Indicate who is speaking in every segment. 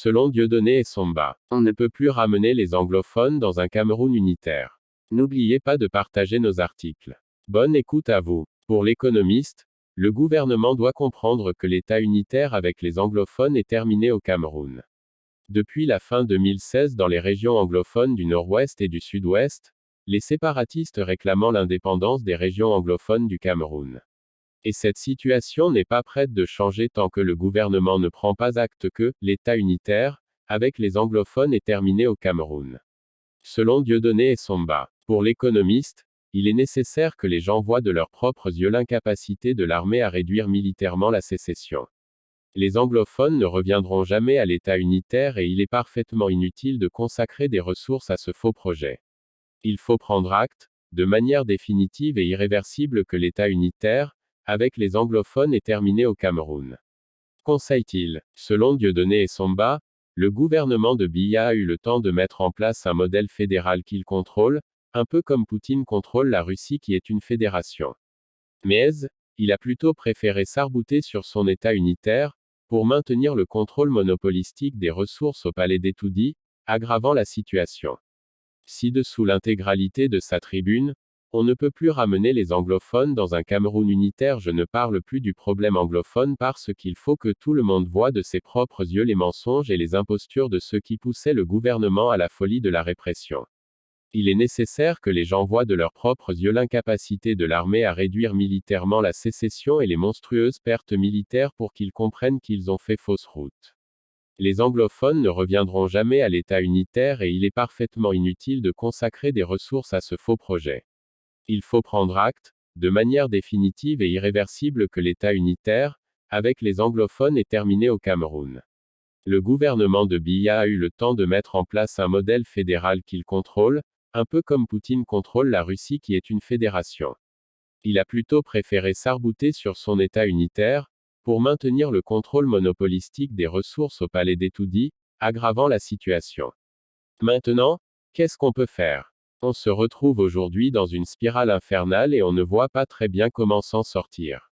Speaker 1: Selon Dieudonné et Somba, on ne peut plus ramener les anglophones dans un Cameroun unitaire. N'oubliez pas de partager nos articles. Bonne écoute à vous. Pour l'économiste, le gouvernement doit comprendre que l'État unitaire avec les anglophones est terminé au Cameroun. Depuis la fin 2016 dans les régions anglophones du nord-ouest et du sud-ouest, les séparatistes réclamant l'indépendance des régions anglophones du Cameroun. Et cette situation n'est pas prête de changer tant que le gouvernement ne prend pas acte que l'État unitaire, avec les anglophones est terminé au Cameroun. Selon Dieudonné et Somba, pour l'économiste, il est nécessaire que les gens voient de leurs propres yeux l'incapacité de l'armée à réduire militairement la sécession. Les anglophones ne reviendront jamais à l'État unitaire et il est parfaitement inutile de consacrer des ressources à ce faux projet. Il faut prendre acte, de manière définitive et irréversible que l'État unitaire, avec les anglophones est terminé au Cameroun. Conseille-t-il, selon Dieudonné et Somba, le gouvernement de Biya a eu le temps de mettre en place un modèle fédéral qu'il contrôle, un peu comme Poutine contrôle la Russie qui est une fédération. Mais il a plutôt préféré s'arc-bouter sur son État unitaire, pour maintenir le contrôle monopolistique des ressources au palais d'Etoudi, aggravant la situation. Ci-dessous l'intégralité de sa tribune, on ne peut plus ramener les anglophones dans un Cameroun unitaire. Je ne parle plus du problème anglophone parce qu'il faut que tout le monde voie de ses propres yeux les mensonges et les impostures de ceux qui poussaient le gouvernement à la folie de la répression. Il est nécessaire que les gens voient de leurs propres yeux l'incapacité de l'armée à réduire militairement la sécession et les monstrueuses pertes militaires pour qu'ils comprennent qu'ils ont fait fausse route. Les anglophones ne reviendront jamais à l'État unitaire et il est parfaitement inutile de consacrer des ressources à ce faux projet. Il faut prendre acte, de manière définitive et irréversible que l'État unitaire, avec les anglophones est terminé au Cameroun. Le gouvernement de Biya a eu le temps de mettre en place un modèle fédéral qu'il contrôle, un peu comme Poutine contrôle la Russie qui est une fédération. Il a plutôt préféré s'arc-bouter sur son État unitaire, pour maintenir le contrôle monopolistique des ressources au palais d'Etoudi, aggravant la situation. Maintenant, qu'est-ce qu'on peut faire? On se retrouve aujourd'hui dans une spirale infernale et on ne voit pas très bien comment s'en sortir.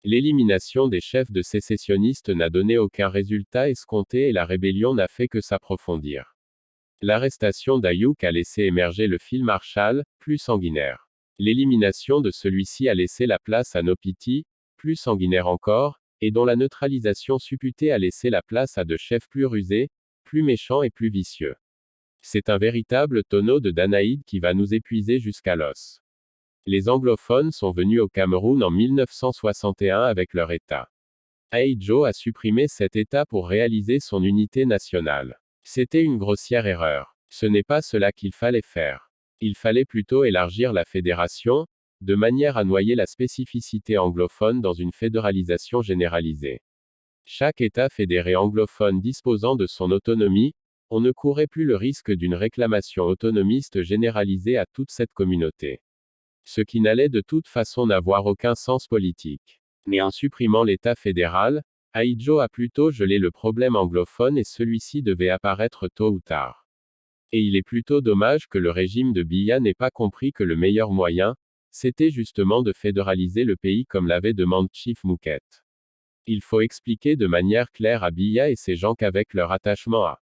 Speaker 1: L'élimination des chefs de sécessionnistes n'a donné aucun résultat escompté et la rébellion n'a fait que s'approfondir. L'arrestation d'Ayouk a laissé émerger le fil Marshall, plus sanguinaire. L'élimination de celui-ci a laissé la place à Nopiti, plus sanguinaire encore, et dont la neutralisation supputée a laissé la place à de chefs plus rusés, plus méchants et plus vicieux. C'est un véritable tonneau de Danaïde qui va nous épuiser jusqu'à l'os. Les anglophones sont venus au Cameroun en 1961 avec leur État. Ahidjo a supprimé cet État pour réaliser son unité nationale. C'était une grossière erreur. Ce n'est pas cela qu'il fallait faire. Il fallait plutôt élargir la fédération, de manière à noyer la spécificité anglophone dans une fédéralisation généralisée. Chaque État fédéré anglophone disposant de son autonomie, on ne courait plus le risque d'une réclamation autonomiste généralisée à toute cette communauté. Ce qui n'allait de toute façon n'avoir aucun sens politique. Mais en supprimant l'État fédéral, Ahidjo a plutôt gelé le problème anglophone et celui-ci devait apparaître tôt ou tard. Et il est plutôt dommage que le régime de Biya n'ait pas compris que le meilleur moyen, c'était justement de fédéraliser le pays comme l'avait demandé Chief Mouquet. Il faut expliquer de manière claire à Biya et ses gens qu'avec leur attachement à